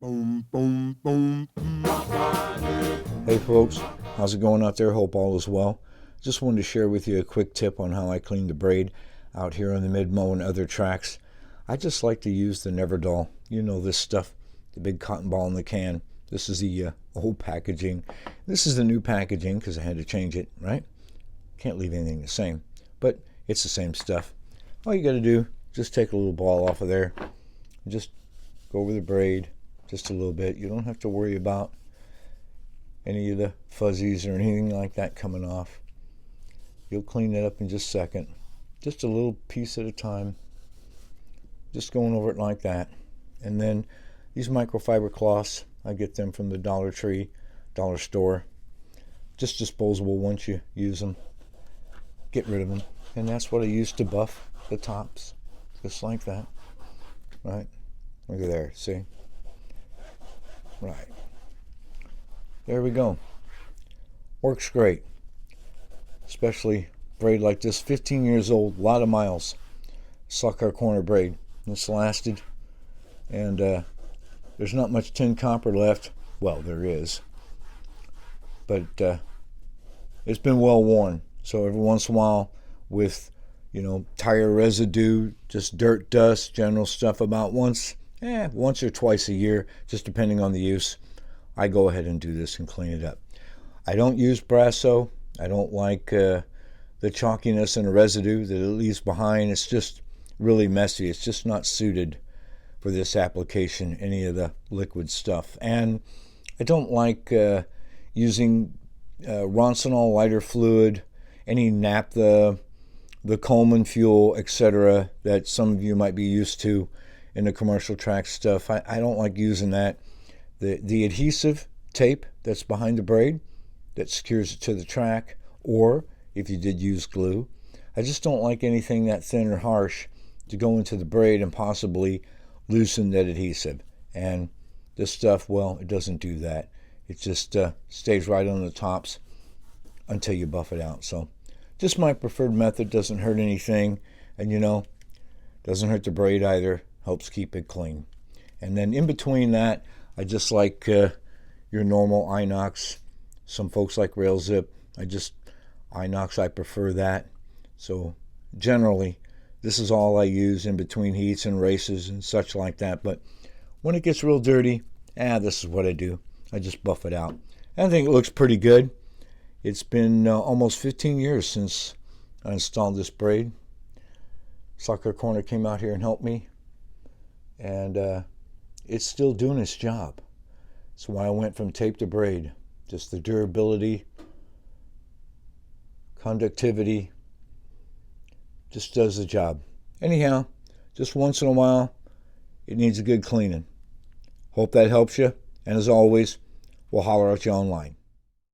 Boom, boom, boom, boom. Hey folks, how's it going out there? Hope all is well. Just wanted to share with you a quick tip on how I clean the braid out here on the mid-mow and other tracks. I just like to use the Never Dull. You know this stuff, the big cotton ball in the can. This is the old packaging. This is the new packaging because I had to change it, right? Can't leave anything the same, but it's the same stuff. All you got to do, just take a little ball off of there, just go over the braid just a little bit. You don't have to worry about any of the fuzzies or anything like that coming off. You'll clean it up in just a second. Just a little piece at a time. Just going over it like that. And then these microfiber cloths, I get them from the Dollar Tree, dollar store. Just disposable once you use them. Get rid of them. And that's what I use to buff the tops. Just like that. Right? Look at there, see? Right. There we go. Works great. Especially braid like this, 15 years old, a lot of miles. Sucker corner braid. This lasted, and there's not much tin copper left. Well, there is, but it's been well worn. So every once in a while, with tire residue, just dirt, dust, general stuff, about once or twice a year, just depending on the use, I go ahead and do this and clean it up. I don't use Brasso. I don't like the chalkiness and the residue that it leaves behind. It's just really messy. It's just not suited for this application, any of the liquid stuff. And I don't like using Roncinol lighter fluid, any naphtha, the Coleman fuel, etc., that some of you might be used to in the commercial track stuff. I don't like using that. The adhesive tape that's behind the braid that secures it to the track, or if you did use glue, I just don't like anything that thin or harsh to go into the braid and possibly loosen that adhesive. And this stuff, well, it doesn't do that. It just stays right on the tops until you buff it out. So just my preferred method. Doesn't hurt anything, and doesn't hurt the braid either. Helps keep it clean. And then in between that, I just like your normal inox. Some folks like rail zip. Inox, I prefer that. So generally, this is all I use in between heats and races and such like that. But when it gets real dirty, this is what I do. I just buff it out. I think it looks pretty good. It's been almost 15 years since I installed this braid. Sucker Corner came out here and helped me. And it's still doing its job. That's why I went from tape to braid. Just the durability, conductivity, just does the job. Anyhow, just once in a while, it needs a good cleaning. Hope that helps you. And as always, we'll holler at you online.